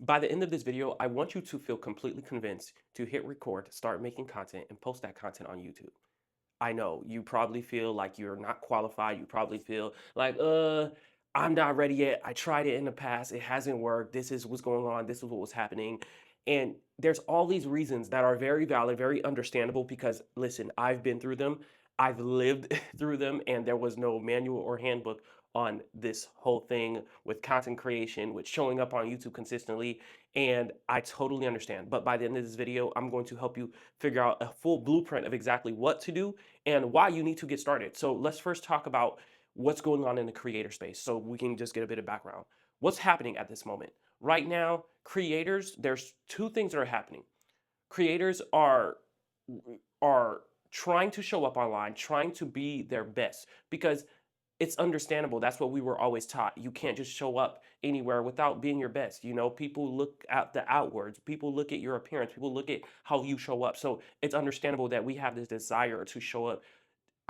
By the end of this video, I want you to feel completely convinced to hit record, start making content, and post that content on YouTube. I know you probably feel like you're not qualified. You probably feel like, I'm not ready yet. I tried it in the past. It hasn't worked. This is what's going on. This is what was happening. And there's all these reasons that are very valid, very understandable because listen, I've been through them. I've lived through them, and there was no manual or handbook on this whole thing with content creation, with showing up on YouTube consistently. And I totally understand. But by the end of this video, I'm going to help you figure out a full blueprint of exactly what to do and why you need to get started. So let's first talk about what's going on in the creator space so we can just get a bit of background. What's happening at this moment? Right now, creators, there's two things that are happening. Creators are trying to show up online, trying to be their best because it's understandable. That's what we were always taught. You can't just show up anywhere without being your best. You know, people look at the outwards, people look at your appearance, people look at how you show up. So it's understandable that we have this desire to show up.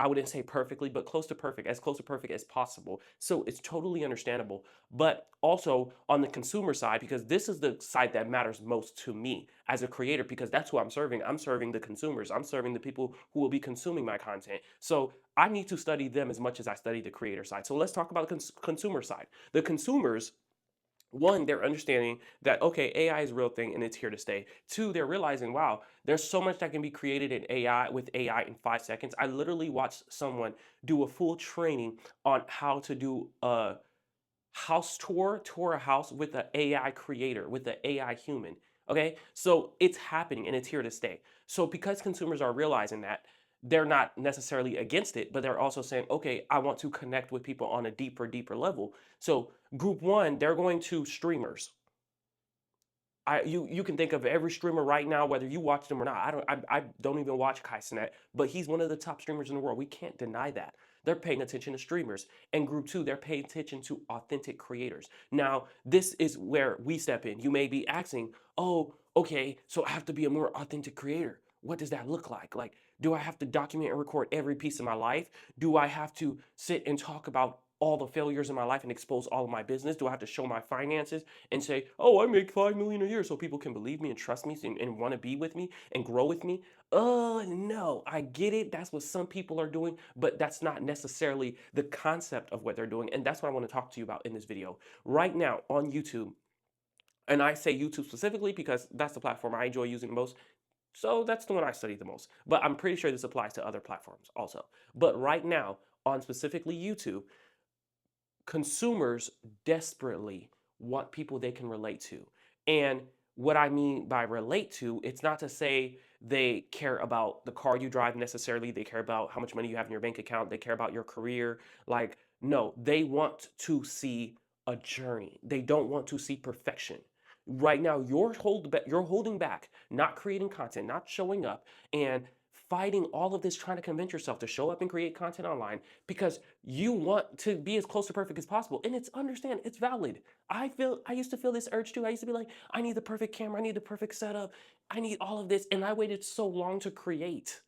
I wouldn't say perfectly, but close to perfect as possible. So it's totally understandable. But also on the consumer side, because this is the side that matters most to me as a creator, because that's who I'm serving. I'm serving the consumers, I'm serving the people who will be consuming my content. So I need to study them as much as I study the creator side. So let's talk about the consumer side. The consumers, one, they're understanding that okay, AI is a real thing and it's here to stay. Two, they're realizing, wow, there's so much that can be created in AI with AI in 5 seconds. I literally watched someone do a full training on how to do a house tour a house with an AI creator, with an AI human. Okay, so it's happening and it's here to stay. So because consumers are realizing that, they're not necessarily against it, but they're also saying, okay, I want to connect with people on a deeper level. So group one, they're going to streamers. You can think of every streamer right now, whether you watch them or not. I don't even watch Kai Cenat, but he's one of the top streamers in the world. We can't deny that. They're paying attention to streamers. And group two, they're paying attention to authentic creators. Now, this is where we step in. You may be asking, oh, okay, so I have to be a more authentic creator. What does that look like? Like, do I have to document and record every piece of my life? Do I have to sit and talk about all the failures in my life and expose all of my business? Do I have to show my finances and say, "Oh, I make 5 million a year," so people can believe me and trust me and want to be with me and grow with me? No, I get it. That's what some people are doing, but that's not necessarily the concept of what they're doing. And that's what I want to talk to you about in this video. Right now on YouTube, and I say YouTube specifically because that's the platform I enjoy using the most. So that's the one I study the most. But I'm pretty sure this applies to other platforms also. But right now, on specifically YouTube, consumers desperately want people they can relate to. And what I mean by relate to, it's not to say they care about the car you drive necessarily, they care about how much money you have in your bank account, they care about your career. Like, no, they want to see a journey. They don't want to see perfection. Right now, you're holding back, not creating content, not showing up, and fighting all of this, trying to convince yourself to show up and create content online because you want to be as close to perfect as possible. And it's valid. I used to feel this urge too. I used to be like, I need the perfect camera, I need the perfect setup, I need all of this. And I waited so long to create.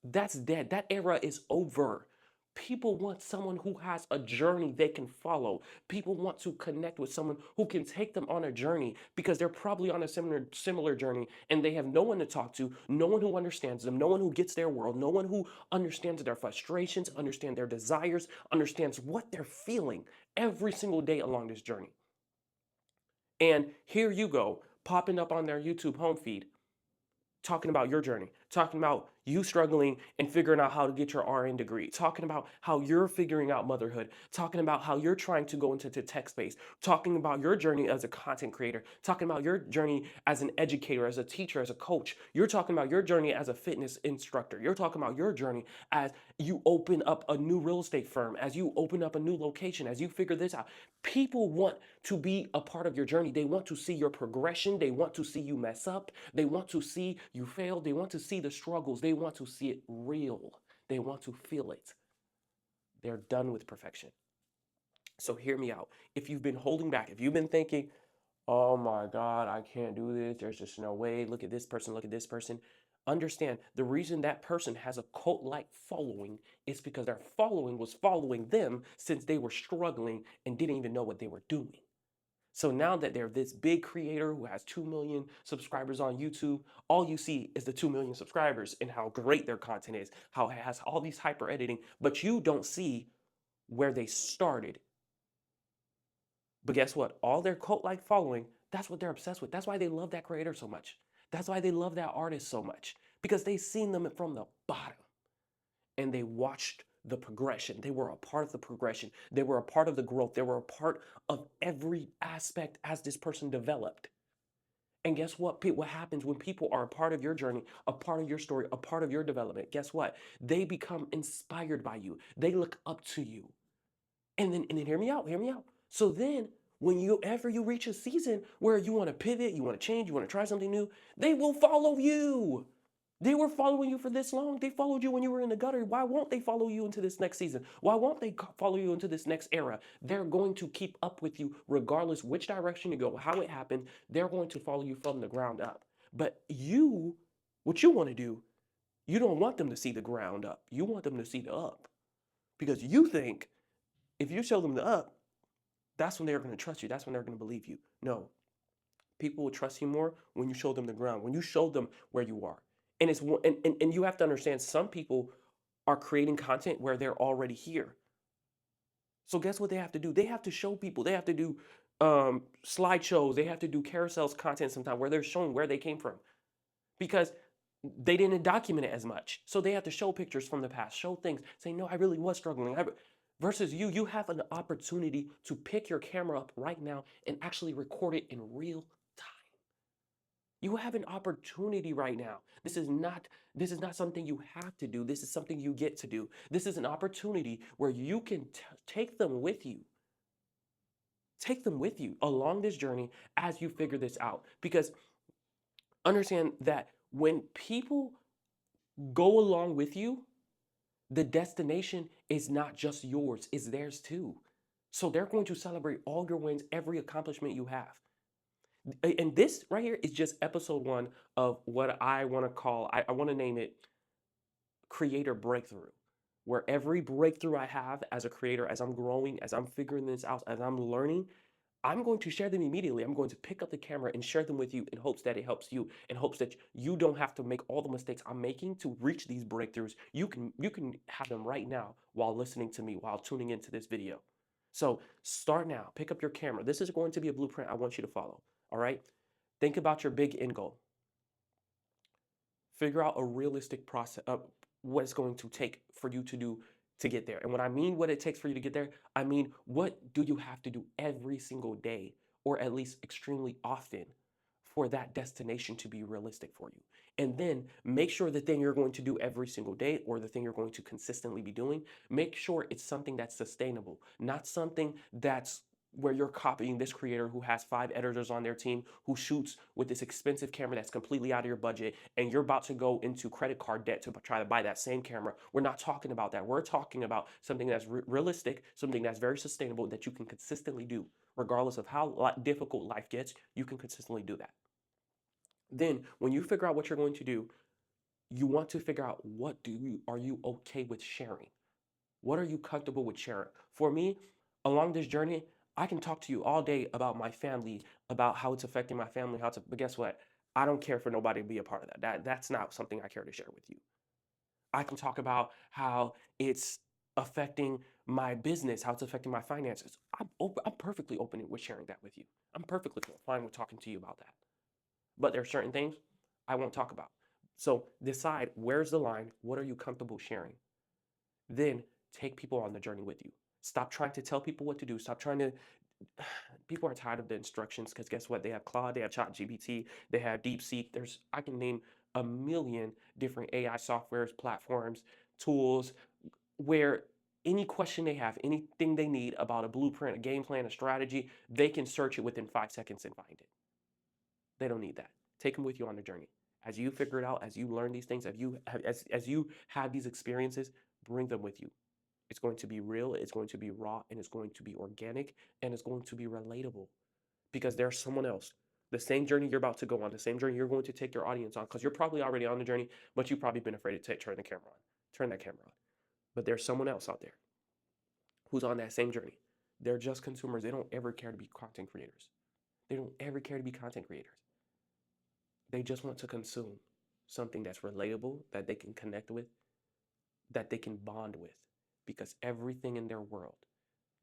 That's dead. That era is over. People want someone who has a journey they can follow. People want to connect with someone who can take them on a journey because they're probably on a similar journey and they have no one to talk to, no one who understands them, no one who gets their world, no one who understands their frustrations, understands their desires, understands what they're feeling every single day along this journey. And here you go, popping up on their YouTube home feed talking about your journey, talking about you struggling and figuring out how to get your RN degree, talking about how you're figuring out motherhood, talking about how you're trying to go into the tech space, talking about your journey as a content creator, talking about your journey as an educator, as a teacher, as a coach. You're talking about your journey as a fitness instructor. You're talking about your journey as you open up a new real estate firm, as you open up a new location, as you figure this out. People want to be a part of your journey. They want to see your progression. They want to see you mess up. They want to see you fail. They want to see the struggles. They want to see it real. They want to feel it. They're done with perfection. So hear me out. If you've been holding back, if you've been thinking, oh my God, I can't do this. There's just no way. Look at this person. Look at this person. Understand the reason that person has a cult like following is because their following was following them since they were struggling and didn't even know what they were doing. So now that they're this big creator who has 2 million subscribers on YouTube, all you see is the 2 million subscribers and how great their content is, how it has all these hyper editing, but you don't see where they started. But guess what? All their cult like following, that's what they're obsessed with. That's why they love that creator so much. That's why they love that artist so much because they've seen them from the bottom and they watched the progression. They were a part of the progression. They were a part of the growth. They were a part of every aspect as this person developed. And guess what? What happens when people are a part of your journey, a part of your story, a part of your development? Guess what? They become inspired by you. They look up to you. And then hear me out. So then when you ever you reach a season where you want to pivot, you want to change, you want to try something new, they will follow you. They were following you for this long. They followed you when you were in the gutter. Why won't they follow you into this next season? Why won't they follow you into this next era? They're going to keep up with you regardless which direction you go, how it happened. They're going to follow you from the ground up. But you, what you want to do, you don't want them to see the ground up. You want them to see the up because you think if you show them the up, that's when they're going to trust you. That's when they're going to believe you. No, people will trust you more when you show them the ground, when you show them where you are. And and you have to understand some people are creating content where they're already here. So guess what they have to do? They have to show people. They have to do slideshows. They have to do carousels content sometime where they're showing where they came from because they didn't document it as much. So they have to show pictures from the past, show things, say, no, I really was struggling. Versus you have an opportunity to pick your camera up right now and actually record it in real time. You have an opportunity right now. This is not something you have to do. This is something you get to do. This is an opportunity where you can take them with you. Take them with you along this journey as you figure this out. Because understand that when people go along with you, the destination is not just yours, it's theirs too. So they're going to celebrate all your wins, every accomplishment you have. And this right here is just episode one of what I want to call, I want to name it creator breakthrough, where every breakthrough I have as a creator, as I'm growing, as I'm figuring this out, as I'm learning, I'm going to share them immediately. I'm going to pick up the camera and share them with you in hopes that it helps you, in hopes that you don't have to make all the mistakes I'm making to reach these breakthroughs. You can have them right now while listening to me, while tuning into this video. So start now. Pick up your camera. This is going to be a blueprint I want you to follow. All right. Think about your big end goal. Figure out a realistic process of what it's going to take for you to do to get there. And when I mean what it takes for you to get there, I mean what do you have to do every single day or at least extremely often for that destination to be realistic for you. And then make sure the thing you're going to do every single day or the thing you're going to consistently be doing, make sure it's something that's sustainable, not something that's where you're copying this creator who has 5 editors on their team who shoots with this expensive camera that's completely out of your budget and you're about to go into credit card debt to try to buy that same camera. We're not talking about that. We're talking about something that's realistic, something that's very sustainable that you can consistently do regardless of how difficult life gets. You can consistently do that. Then when you figure out what you're going to do, you want to figure out are you okay with sharing? What are you comfortable with sharing? For me, along this journey, I can talk to you all day about my family, about how it's affecting my family, but guess what? I don't care for nobody to be a part of that. That's not something I care to share with you. I can talk about how it's affecting my business, how it's affecting my finances. I'm perfectly open with sharing that with you. I'm perfectly fine with talking to you about that. But there are certain things I won't talk about. So decide where's the line, what are you comfortable sharing? Then take people on the journey with you. Stop trying to tell people what to do. Stop trying to. People are tired of the instructions because guess what? They have Claude, they have ChatGPT, they have DeepSeek. I can name a million different AI softwares, platforms, tools where any question they have, anything they need about a blueprint, a game plan, a strategy, they can search it within 5 seconds and find it. They don't need that. Take them with you on the journey. As you figure it out, as you learn these things, as you have these experiences, bring them with you. It's going to be real, it's going to be raw, and it's going to be organic, and it's going to be relatable because there's someone else. The same journey you're about to go on, the same journey you're going to take your audience on, because you're probably already on the journey, but you've probably been afraid to turn the camera on. Turn that camera on. But there's someone else out there who's on that same journey. They're just consumers. They don't ever care to be content creators. They don't ever care to be content creators. They just want to consume something that's relatable, that they can connect with, that they can bond with, because everything in their world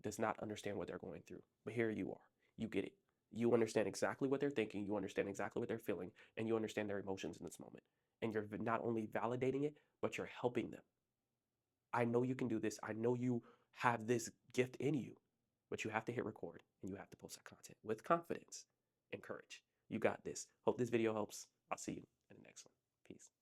does not understand what they're going through. But here you are. You get it. You understand exactly what they're thinking, you understand exactly what they're feeling, and you understand their emotions in this moment. And you're not only validating it, but you're helping them. I know you can do this. I know you have this gift in you, but you have to hit record and you have to post that content with confidence and courage. You got this. Hope this video helps. I'll see you in the next one. Peace.